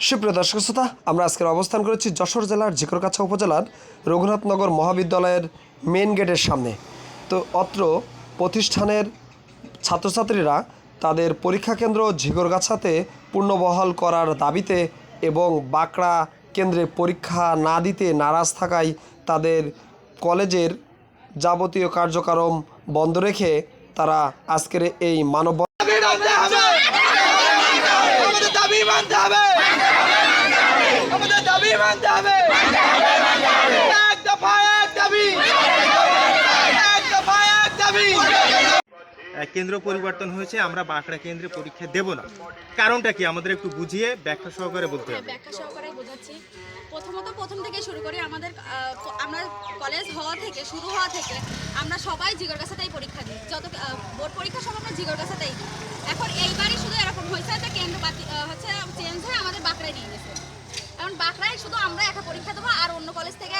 সুপ্রিয় দর্শক শ্রোতা, আমরা আজকের অবস্থান করেছি যশোর জেলার ঝিকরগাছা উপজেলার রঘুনাথনগর মহাবিদ্যালয়ের মেন গেটের সামনে। তো অত্র প্রতিষ্ঠানের ছাত্রছাত্রীরা তাদের পরীক্ষা কেন্দ্র ঝিকরগাছাতে পুনর্বহাল করার দাবিতে এবং বাঁকড়া কেন্দ্রে পরীক্ষা না দিতে নারাজ থাকায় তাদের কলেজের যাবতীয় কার্যক্রম বন্ধ রেখে তারা আজকের এই মানব কেন্দ্র পরিবর্তন হয়েছে, আমরা বাঁকড়া কেন্দ্রে পরীক্ষা দেব না। কারণটা কি আমাদের একটু বুঝিয়ে ব্যাখ্যা সহকারে বলতে হবে। ব্যাখ্যা সহকারে বোঝাচ্ছি। প্রথম থেকে শুরু করি, আমরা কলেজ শুরু হওয়া থেকে আমরা সবাই ঝিকরগাছাতেই পরীক্ষা দিই। যত বোর্ড পরীক্ষা সব আমরা ঝিকরগাছাতেই দিই। এখন এইবারই শুধু এরকম হয়েছে যে কেন্দ্র চেঞ্জ হয়ে আমাদের বাঁকড়ায় নিয়ে গেছে। এখন বাঁকড়ায় শুধু আমরা একা পরীক্ষা দেবো, আর অন্য কলেজ থেকে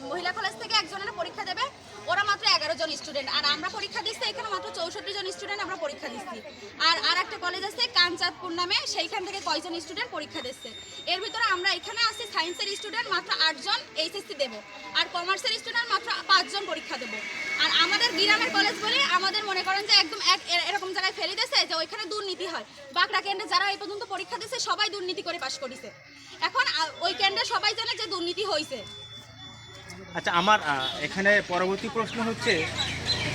মহিলা কলেজ থেকে একজনের পরীক্ষা দেবে। ওরা মাত্র 11 জন স্টুডেন্ট, আর আমরা পরীক্ষা দিচ্ছি এখানে মাত্র 64 জন স্টুডেন্ট আমরা পরীক্ষা দিচ্ছি। আর একটা কলেজ আছে কাঞ্চাদপুর নামে, সেইখান থেকে কয়জন স্টুডেন্ট পরীক্ষা দিচ্ছে। এর ভিতরে আমরা এখানে আসছি সায়েন্সের স্টুডেন্ট মাত্র 8 জন এইচএসসি দেবো, আর কমার্সের স্টুডেন্ট মাত্র 5 জন পরীক্ষা দেবো। আর আমাদের গ্রামের কলেজ বলে আমাদের মনে করেন যে একদম এরকম জায়গায় ফেলে দিয়েছে যে ওইখানে দুর্নীতি হয়। বাঁকড়া কেন্দ্রে যারা এই পর্যন্ত পরীক্ষা দিচ্ছে সবাই দুর্নীতি করে পাশ করেছে। এখন ওই কেন্দ্রে সবাই জানে যে দুর্নীতি হয়েছে। আচ্ছা, আমার এখানে পরবর্তী প্রশ্ন হচ্ছে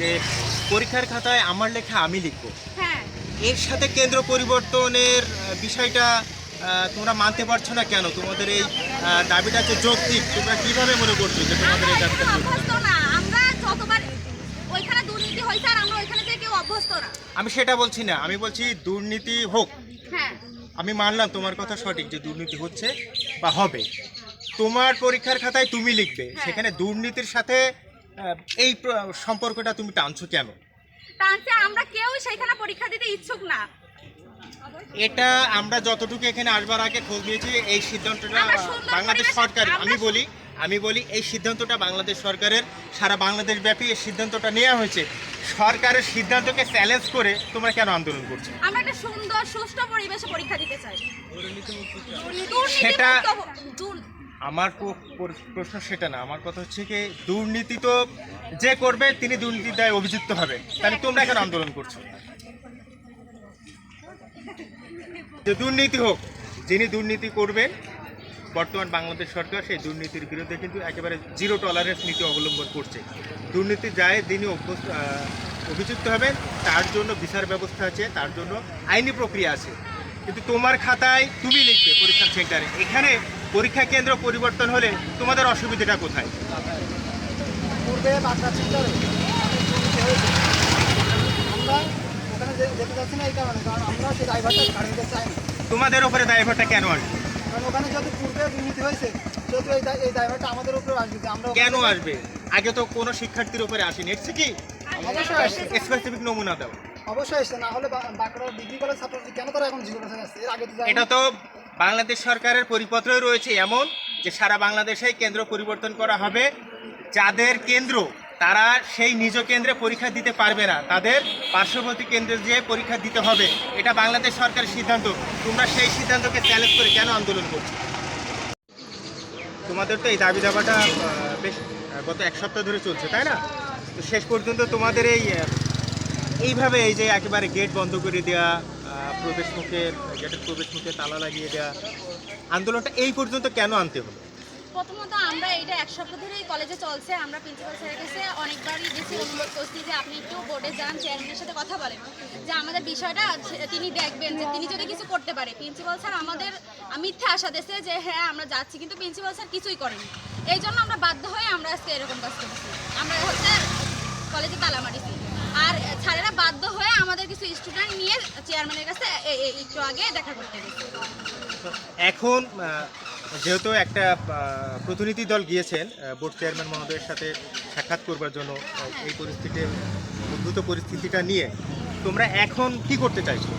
যে পরীক্ষার খাতায় আমার লেখা আমি লিখবো, হ্যাঁ, এর সাথে কেন্দ্র পরিবর্তনের বিষয়টা তোমরা মানতে পারছো না কেন? তোমাদের এই দাবিটা যে যৌক্তিক, তোমরা কিভাবে মনে করছো যে তোমাদের এই দাবিটা অভ্যস্ত না? আমরা যতবার ওইখানে দুর্নীতি হয়েছে আর আমরা ওইখানে থেকে কেউ অভ্যস্ত না। আমি সেটা বলছি না, আমি বলছি দুর্নীতি হোক। হ্যাঁ, আমি মানলাম তোমার কথা সঠিক যে দুর্নীতি হচ্ছে বা হবে। তোমার পরীক্ষার খাতায় তুমি লিখবে, সেখানে দুর্নীতির সাথে এই সম্পর্কটা তুমি টানছো কেন? টানছে আমরা কেউ সেখানে পরীক্ষা দিতে ইচ্ছুক না। এটা আমরা যতটুকু এখানে আসবার আগে খোঁজ নিয়েছি, এই সিদ্ধান্তটা বাংলাদেশ সরকার, আমি বলি এই সিদ্ধান্তটা বাংলাদেশ সরকারের, সারা বাংলাদেশ ব্যাপী এই সিদ্ধান্তটা নেওয়া হয়েছে। সরকারের সিদ্ধান্তকে চ্যালেঞ্জ করে তোমরা কেন আন্দোলন করছো? আমরা একটা সুন্দর সুষ্ঠু পরিবেশে পরীক্ষা দিতে চাই। সেটা আমার প্রশ্ন সেটা না, আমার কথা হচ্ছে কি দুর্নীতি তো যে করবে তিনি দুর্নীতির দায়ে অভিযুক্ত হবে, তাহলে তোমরা কেন আন্দোলন করছো? যে দুর্নীতি হোক, যিনি দুর্নীতি করবেন, বর্তমান বাংলাদেশ সরকার সেই দুর্নীতির বিরুদ্ধে কিন্তু একেবারে জিরো টলারেন্স নীতি অবলম্বন করছে। দুর্নীতি যায় যিনি অভিযুক্ত হবেন তার জন্য বিচার ব্যবস্থা আছে, তার জন্য আইনি প্রক্রিয়া আছে। কিন্তু তোমার খাতায় তুমি লিখবে পরীক্ষা সেন্টারে, এখানে পরীক্ষা কেন্দ্র পরিবর্তন হলে তোমাদের অসুবিধাটা কোথায়? পূর্বে বাঁকড়া সেন্টারে আমরা ওখানে যেতে চাচ্ছি না এই কারণে, কারণ আমরা সেই ড্রাইভারটা ছাড় দিতে চাই না। তোমাদের উপরে দায়ভারটা কেন আসবে? কারণ ওখানে যদি পূর্বে দুর্নীতি হয়েছে সেহেতু এই ড্রাইভারটা আমাদের উপরে আসবে যে আমরা কেন আসবে? আগে তো কোনো শিক্ষার্থীর উপরে আসেনি, এসছে কি? অবশ্যই আসছে, স্পেসিফিক নমুনা দাও। অবশ্যই আসছে, না হলে বাঁকড়া ডিগ্রি কলেজ ছাত্রছাত্রী কেন তারা এখন ঝিকরগাছা আসছে? এর আগে তো এটা তো বাংলাদেশ সরকারের পরিপত্রই রয়েছে এমন যে সারা বাংলাদেশে কেন্দ্র পরিবর্তন করা হবে। যাদের কেন্দ্র তারা সেই নিজ কেন্দ্রে পরীক্ষা দিতে পারবে না, তাদের পার্শ্ববর্তী কেন্দ্রে যেয়ে পরীক্ষা দিতে হবে। এটা বাংলাদেশ সরকারের সিদ্ধান্ত। তোমরা সেই সিদ্ধান্তকে চ্যালেঞ্জ করে কেন আন্দোলন করছো? তোমাদের তো এই দাবি দাবাটা বেশ গত এক সপ্তাহ ধরে চলছে, তাই না? তো শেষ পর্যন্ত তোমাদের এইভাবে এই যে একেবারে গেট বন্ধ করে দেওয়া, গেটের প্রবেশ মুখে তালা লাগিয়ে দেওয়া, আন্দোলনটা এই পর্যন্ত কেন আনতে হলো? প্রথমত আমরা এটা এক সপ্তাহ ধরে কলেজে চলছে। আমরা প্রিন্সিপাল স্যারের কাছে অনেকবারই গেছি, অনুরোধ করছি যে আপনি একটু বোর্ডে যান, চেয়ারম্যানের সাথে কথা বলেন, যে আমাদের বিষয়টা তিনি দেখবেন, যে তিনি যদি কিছু করতে পারে। প্রিন্সিপাল স্যার আমাদের মিথ্যা আশা দিয়েছে যে হ্যাঁ আমরা যাচ্ছি, কিন্তু প্রিন্সিপাল স্যার কিছুই করেনি। এই জন্য আমরা বাধ্য হয়ে আমরা আজকে এরকম কাজ করছি। আমরা কলেজে তালা মারিছি, আর স্যারেরা বাধ্য হয়ে আমাদের কিছু স্টুডেন্ট নিয়ে চেয়ারম্যানের কাছে একটু আগে দেখা করতে গেছে। এখন যেহেতু একটা প্রতিনিধি দল গিয়েছেন বোর্ড চেয়ারম্যান মহোদয়ের সাথে সাক্ষাৎ করবার জন্য এই উদ্ভূত পরিস্থিতিটা নিয়ে, তোমরা এখন কি করতে চাইছো?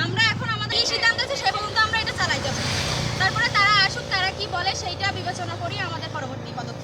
আমরা এখন আমাদের এই সিদ্ধান্ত আছে সে পর্যন্ত আমরা এটা চালাই যাবো। তারপরে তারা আসুক, তারা কি বলে সেইটা বিবেচনা করি আমাদের পরবর্তী পদক্ষেপ।